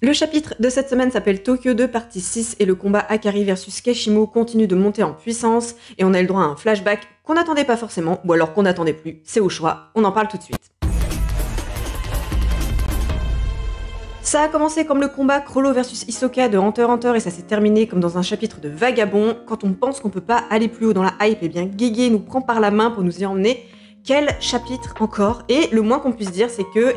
Le chapitre de cette semaine s'appelle Tokyo 2 partie 6 et le combat Akari versus Kashimo continue de monter en puissance et on a eu le droit à un flashback qu'on n'attendait pas forcément ou alors qu'on n'attendait plus, c'est au choix, on en parle tout de suite. Ça a commencé comme le combat Chrollo versus Hisoka de Hunter x Hunter et ça s'est terminé comme dans un chapitre de Vagabond. Quand on pense qu'on peut pas aller plus haut dans la hype, et bien Gege nous prend par la main pour nous y emmener. Quel chapitre encore? Et le moins qu'on puisse dire c'est que,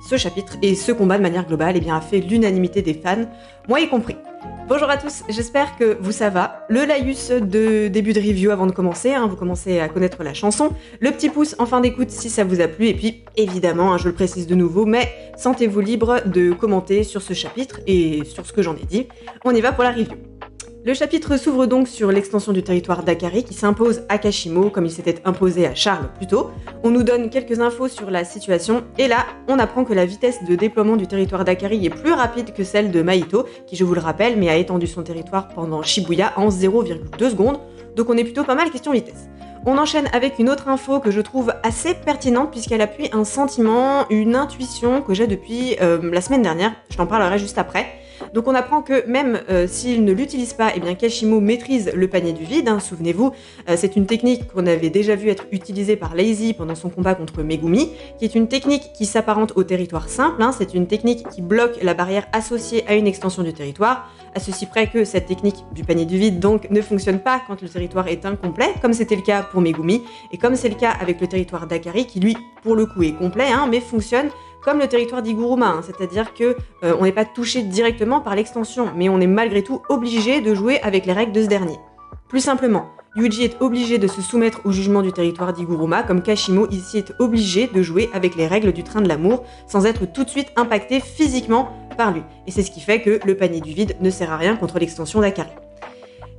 ce chapitre et ce combat de manière globale a fait l'unanimité des fans, moi y compris. Bonjour à tous, j'espère que ça va. Le laïus de début de review avant de commencer, vous commencez à connaître la chanson. Le petit pouce en fin d'écoute si ça vous a plu. Et puis évidemment, je le précise de nouveau, mais sentez-vous libre de commenter sur ce chapitre et sur ce que j'en ai dit. On y va pour la review. Le chapitre s'ouvre donc sur l'extension du territoire d'Akari qui s'impose à Kashimo comme il s'était imposé à Charles plus tôt. On nous donne quelques infos sur la situation et là, on apprend que la vitesse de déploiement du territoire d'Akari est plus rapide que celle de Mahito, qui je vous le rappelle, mais a étendu son territoire pendant Shibuya en 0,2 secondes, donc on est plutôt pas mal question vitesse. On enchaîne avec une autre info que je trouve assez pertinente puisqu'elle appuie un sentiment, une intuition que j'ai depuis la semaine dernière, je t'en parlerai juste après. Donc on apprend que même s'il ne l'utilise pas, Kashimo maîtrise le panier du vide, souvenez-vous, c'est une technique qu'on avait déjà vu être utilisée par Lazy pendant son combat contre Megumi, qui est une technique qui s'apparente au territoire simple, c'est une technique qui bloque la barrière associée à une extension du territoire, à ceci près que cette technique du panier du vide donc ne fonctionne pas quand le territoire est incomplet, comme c'était le cas pour Megumi, et comme c'est le cas avec le territoire d'Akari, qui lui, pour le coup, est complet, mais fonctionne comme le territoire d'Iguruma, c'est-à-dire que on n'est pas touché directement par l'extension, mais on est malgré tout obligé de jouer avec les règles de ce dernier. Plus simplement, Yuji est obligé de se soumettre au jugement du territoire d'Iguruma, comme Kashimo ici est obligé de jouer avec les règles du train de l'amour, sans être tout de suite impacté physiquement par lui. Et c'est ce qui fait que le panier du vide ne sert à rien contre l'extension d'Akari.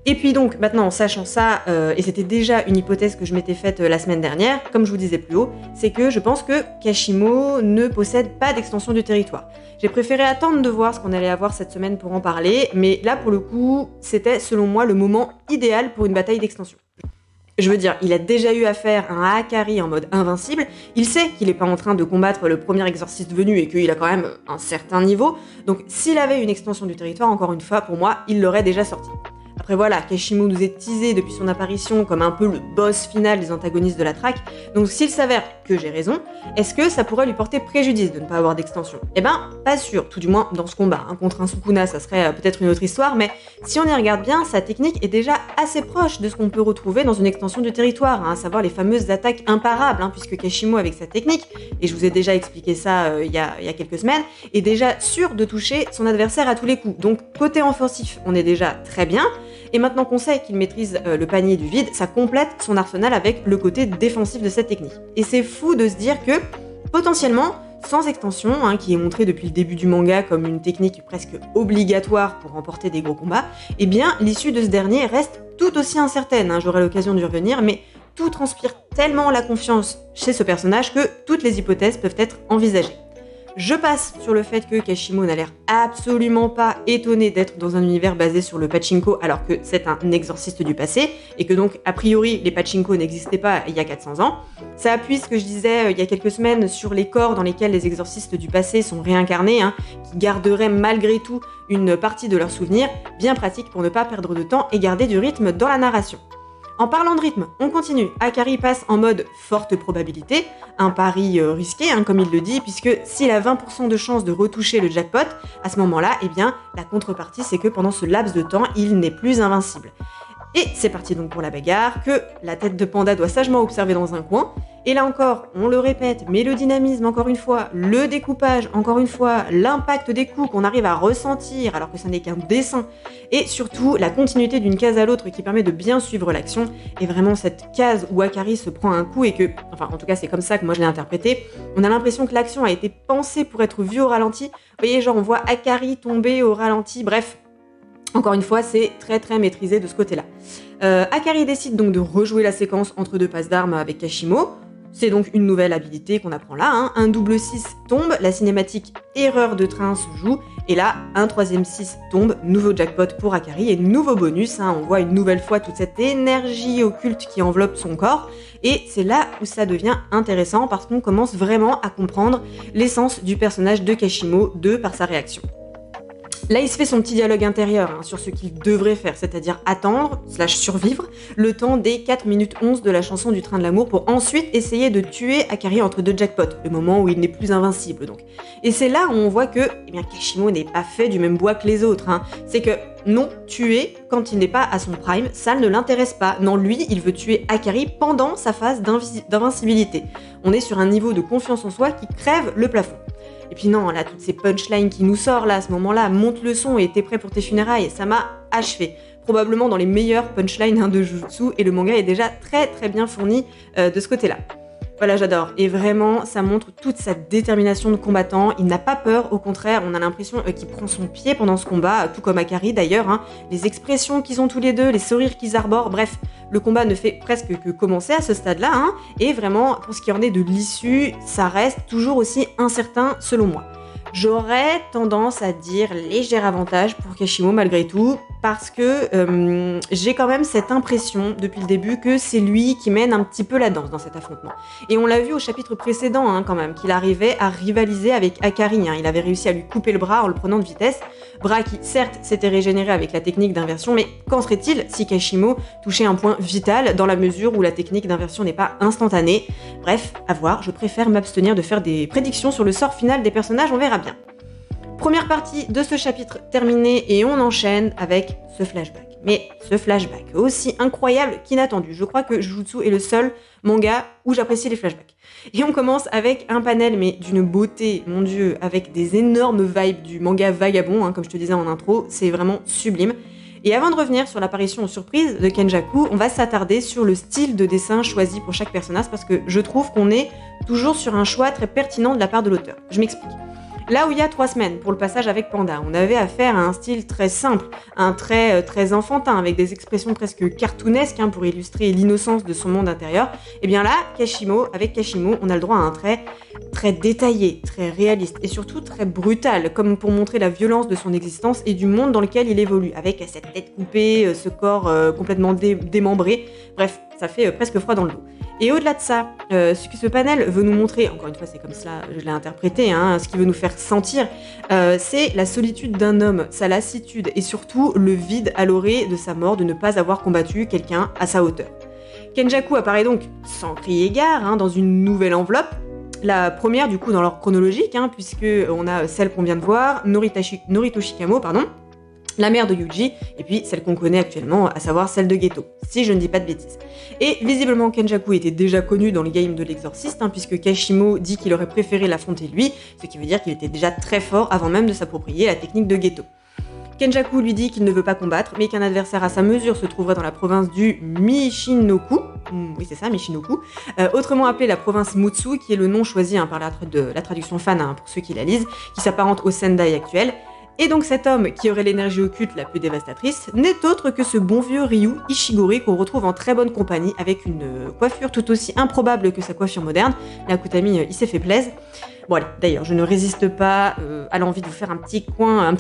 Et puis donc, maintenant, en sachant ça, et c'était déjà une hypothèse que je m'étais faite la semaine dernière, comme je vous disais plus haut, c'est que je pense que Kashimo ne possède pas d'extension du territoire. J'ai préféré attendre de voir ce qu'on allait avoir cette semaine pour en parler, mais là, pour le coup, c'était, selon moi, le moment idéal pour une bataille d'extension. Je veux dire, il a déjà eu affaire à un Akari en mode invincible, il sait qu'il est pas en train de combattre le premier exorciste venu et qu'il a quand même un certain niveau, donc s'il avait une extension du territoire, encore une fois, pour moi, il l'aurait déjà sorti. Après voilà, Kashimo nous est teasé depuis son apparition comme un peu le boss final des antagonistes de la track, donc s'il s'avère que j'ai raison, est-ce que ça pourrait lui porter préjudice de ne pas avoir d'extension? Pas sûr, tout du moins dans ce combat. Contre un Sukuna, ça serait peut-être une autre histoire, mais si on y regarde bien, sa technique est déjà assez proche de ce qu'on peut retrouver dans une extension du territoire, à savoir les fameuses attaques imparables, puisque Kashimo avec sa technique, et je vous ai déjà expliqué ça il y a quelques semaines, est déjà sûr de toucher son adversaire à tous les coups. Donc côté offensif, on est déjà très bien. Et maintenant qu'on sait qu'il maîtrise le panier du vide, ça complète son arsenal avec le côté défensif de cette technique. Et c'est fou de se dire que, potentiellement, sans extension, qui est montrée depuis le début du manga comme une technique presque obligatoire pour remporter des gros combats, l'issue de ce dernier reste tout aussi incertaine, j'aurai l'occasion d'y revenir, mais tout transpire tellement la confiance chez ce personnage que toutes les hypothèses peuvent être envisagées. Je passe sur le fait que Kashimo n'a l'air absolument pas étonné d'être dans un univers basé sur le pachinko alors que c'est un exorciste du passé et que donc a priori les pachinko n'existaient pas il y a 400 ans. Ça appuie ce que je disais il y a quelques semaines sur les corps dans lesquels les exorcistes du passé sont réincarnés, qui garderaient malgré tout une partie de leurs souvenirs, bien pratique pour ne pas perdre de temps et garder du rythme dans la narration. En parlant de rythme, on continue. Akari passe en mode forte probabilité, un pari risqué, comme il le dit, puisque s'il a 20% de chance de retoucher le jackpot, à ce moment-là, la contrepartie, c'est que pendant ce laps de temps, il n'est plus invincible. Et c'est parti donc pour la bagarre, que la tête de panda doit sagement observer dans un coin. Et là encore, on le répète, mais le dynamisme encore une fois, le découpage encore une fois, l'impact des coups qu'on arrive à ressentir alors que ça n'est qu'un dessin, et surtout la continuité d'une case à l'autre qui permet de bien suivre l'action, et vraiment cette case où Akari se prend un coup et que, en tout cas c'est comme ça que moi je l'ai interprété, on a l'impression que l'action a été pensée pour être vue au ralenti. Vous voyez, genre on voit Akari tomber au ralenti, bref. Encore une fois, c'est très très maîtrisé de ce côté-là. Akari décide donc de rejouer la séquence entre deux passes d'armes avec Kashimo. C'est donc une nouvelle habilité qu'on apprend là. Un double 6 tombe, la cinématique erreur de train se joue, et là, un troisième 6 tombe, nouveau jackpot pour Akari et nouveau bonus. On voit une nouvelle fois toute cette énergie occulte qui enveloppe son corps. Et c'est là où ça devient intéressant parce qu'on commence vraiment à comprendre l'essence du personnage de Kashimo par sa réaction. Là, il se fait son petit dialogue intérieur sur ce qu'il devrait faire, c'est-à-dire attendre, /survivre, le temps des 4 minutes 11 de la chanson du Train de l'amour pour ensuite essayer de tuer Akari entre deux jackpots, le moment où il n'est plus invincible donc. Et c'est là où on voit que Kashimo n'est pas fait du même bois que les autres. C'est que non, tuer quand il n'est pas à son prime, ça ne l'intéresse pas. Non, lui, il veut tuer Akari pendant sa phase d'invincibilité. On est sur un niveau de confiance en soi qui crève le plafond. Et puis non, là, toutes ces punchlines qui nous sortent là, à ce moment-là, monte le son et t'es prêt pour tes funérailles, ça m'a achevé. Probablement dans les meilleures punchlines de Jujutsu, et le manga est déjà très très bien fourni de ce côté-là. Voilà, j'adore. Et vraiment, ça montre toute sa détermination de combattant. Il n'a pas peur, au contraire, on a l'impression qu'il prend son pied pendant ce combat, tout comme Akari d'ailleurs. Les expressions qu'ils ont tous les deux, les sourires qu'ils arborent, bref, le combat ne fait presque que commencer à ce stade-là. Et vraiment, pour ce qui en est de l'issue, ça reste toujours aussi incertain selon moi. J'aurais tendance à dire léger avantage pour Kashimo malgré tout, parce que j'ai quand même cette impression depuis le début que c'est lui qui mène un petit peu la danse dans cet affrontement. Et on l'a vu au chapitre précédent quand même, qu'il arrivait à rivaliser avec Akari. Il avait réussi à lui couper le bras en le prenant de vitesse, bras qui certes s'était régénéré avec la technique d'inversion, mais qu'en serait-il si Kashimo touchait un point vital dans la mesure où la technique d'inversion n'est pas instantanée? Bref, à voir, je préfère m'abstenir de faire des prédictions sur le sort final des personnages, on verra bien. Première partie de ce chapitre terminée et on enchaîne avec ce flashback. Mais ce flashback aussi incroyable qu'inattendu. Je crois que Jujutsu est le seul manga où j'apprécie les flashbacks. Et on commence avec un panel mais d'une beauté, mon dieu, avec des énormes vibes du manga Vagabond, comme je te disais en intro, c'est vraiment sublime. Et avant de revenir sur l'apparition surprise de Kenjaku, on va s'attarder sur le style de dessin choisi pour chaque personnage parce que je trouve qu'on est toujours sur un choix très pertinent de la part de l'auteur. Je m'explique. Là où il y a 3 semaines, pour le passage avec Panda, on avait affaire à un style très simple, un trait très enfantin, avec des expressions presque cartoonesques pour illustrer l'innocence de son monde intérieur. Et bien là, avec Kashimo, on a le droit à un trait très détaillé, très réaliste et surtout très brutal, comme pour montrer la violence de son existence et du monde dans lequel il évolue, avec cette tête coupée, ce corps complètement démembré. Bref, ça fait presque froid dans le dos. Et au-delà de ça, ce que ce panel veut nous montrer, encore une fois c'est comme cela je l'ai interprété, ce qu'il veut nous faire sentir, c'est la solitude d'un homme, sa lassitude et surtout le vide à l'orée de sa mort de ne pas avoir combattu quelqu'un à sa hauteur. Kenjaku apparaît donc sans crier gare dans une nouvelle enveloppe, la première du coup dans l'ordre chronologique, puisque on a celle qu'on vient de voir, Norito Shikamo, la mère de Yuji, et puis celle qu'on connaît actuellement, à savoir celle de Geto, si je ne dis pas de bêtises. Et visiblement Kenjaku était déjà connu dans le game de l'exorciste, puisque Kashimo dit qu'il aurait préféré l'affronter lui, ce qui veut dire qu'il était déjà très fort avant même de s'approprier la technique de Geto. Kenjaku lui dit qu'il ne veut pas combattre, mais qu'un adversaire à sa mesure se trouverait dans la province du Michinoku, oui c'est ça, Michinoku, autrement appelée la province Mutsu, qui est le nom choisi par la traduction fan, pour ceux qui la lisent, qui s'apparente au Sendai actuel. Et donc cet homme, qui aurait l'énergie occulte la plus dévastatrice, n'est autre que ce bon vieux Ryu Ishigori qu'on retrouve en très bonne compagnie, avec une coiffure tout aussi improbable que sa coiffure moderne. L'Akutami, il s'est fait plaisir. Bon allez, d'ailleurs, je ne résiste pas à l'envie de vous faire un petit point,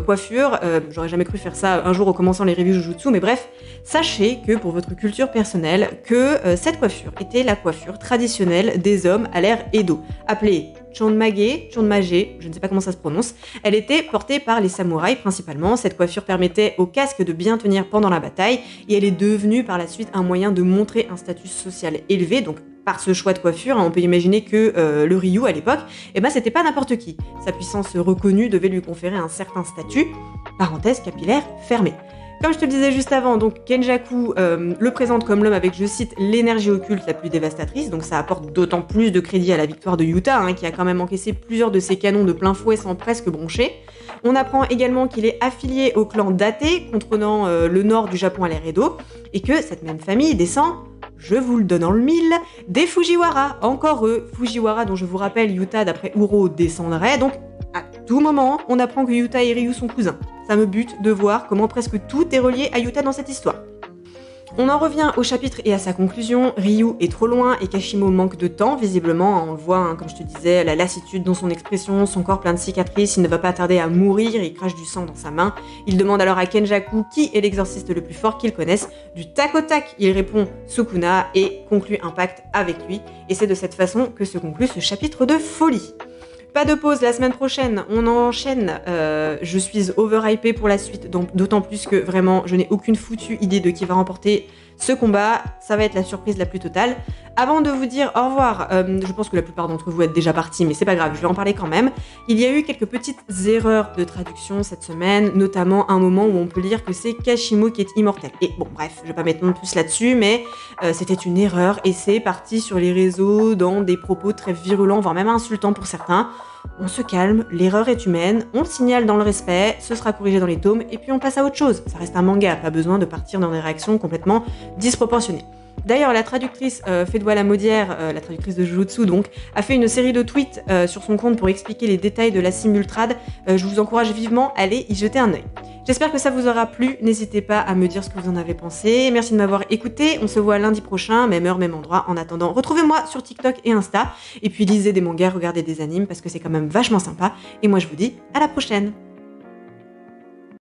coiffure. J'aurais jamais cru faire ça un jour en commençant les reviews Jujutsu, mais bref, sachez que pour votre culture personnelle, que cette coiffure était la coiffure traditionnelle des hommes à l'ère Edo, appelée Chonmage, je ne sais pas comment ça se prononce. Elle était portée par les samouraïs principalement. Cette coiffure permettait au casque de bien tenir pendant la bataille et elle est devenue par la suite un moyen de montrer un statut social élevé. Donc par ce choix de coiffure, on peut imaginer que le Ryu à l'époque, c'était pas n'importe qui. Sa puissance reconnue devait lui conférer un certain statut. Parenthèse capillaire fermée. Comme je te le disais juste avant, donc Kenjaku le présente comme l'homme avec, je cite, l'énergie occulte la plus dévastatrice, donc ça apporte d'autant plus de crédit à la victoire de Yuta, qui a quand même encaissé plusieurs de ses canons de plein fouet sans presque broncher. On apprend également qu'il est affilié au clan Date, contrôlant le nord du Japon à l'ère Edo, et que cette même famille descend, je vous le donne en le mille, des Fujiwara, encore eux, Fujiwara dont je vous rappelle Yuta d'après Uro descendrait, donc à tout moment, on apprend que Yuta et Ryu sont cousins. Ça me bute de voir comment presque tout est relié à Yuta dans cette histoire. On en revient au chapitre et à sa conclusion. Ryu est trop loin et Kashimo manque de temps, visiblement. On le voit, comme je te disais, la lassitude dans son expression, son corps plein de cicatrices, il ne va pas tarder à mourir, il crache du sang dans sa main. Il demande alors à Kenjaku qui est l'exorciste le plus fort qu'il connaisse. Du tac au tac, il répond Sukuna et conclut un pacte avec lui. Et c'est de cette façon que se conclut ce chapitre de folie. Pas de pause, la semaine prochaine, on enchaîne. Je suis overhypée pour la suite, donc d'autant plus que vraiment, je n'ai aucune foutue idée de qui va remporter ce combat. Ça va être la surprise la plus totale. Avant de vous dire au revoir, je pense que la plupart d'entre vous êtes déjà partis, mais c'est pas grave, je vais en parler quand même. Il y a eu quelques petites erreurs de traduction cette semaine, notamment un moment où on peut lire que c'est Kashimo qui est immortel. Et bon, bref, je vais pas mettre non plus là-dessus, mais c'était une erreur et c'est parti sur les réseaux dans des propos très virulents, voire même insultants pour certains. On se calme, l'erreur est humaine, on le signale dans le respect, ce sera corrigé dans les tomes, et puis on passe à autre chose. Ça reste un manga, pas besoin de partir dans des réactions complètement disproportionnées. D'ailleurs, la traductrice Fedwa Lamodière, la traductrice de Jujutsu donc, a fait une série de tweets sur son compte pour expliquer les détails de la simultrade. Je vous encourage vivement à aller y jeter un œil. J'espère que ça vous aura plu, n'hésitez pas à me dire ce que vous en avez pensé. Merci de m'avoir écouté, on se voit lundi prochain, même heure, même endroit. En attendant, retrouvez-moi sur TikTok et Insta, et puis lisez des mangas, regardez des animes, parce que c'est quand même vachement sympa. Et moi je vous dis à la prochaine.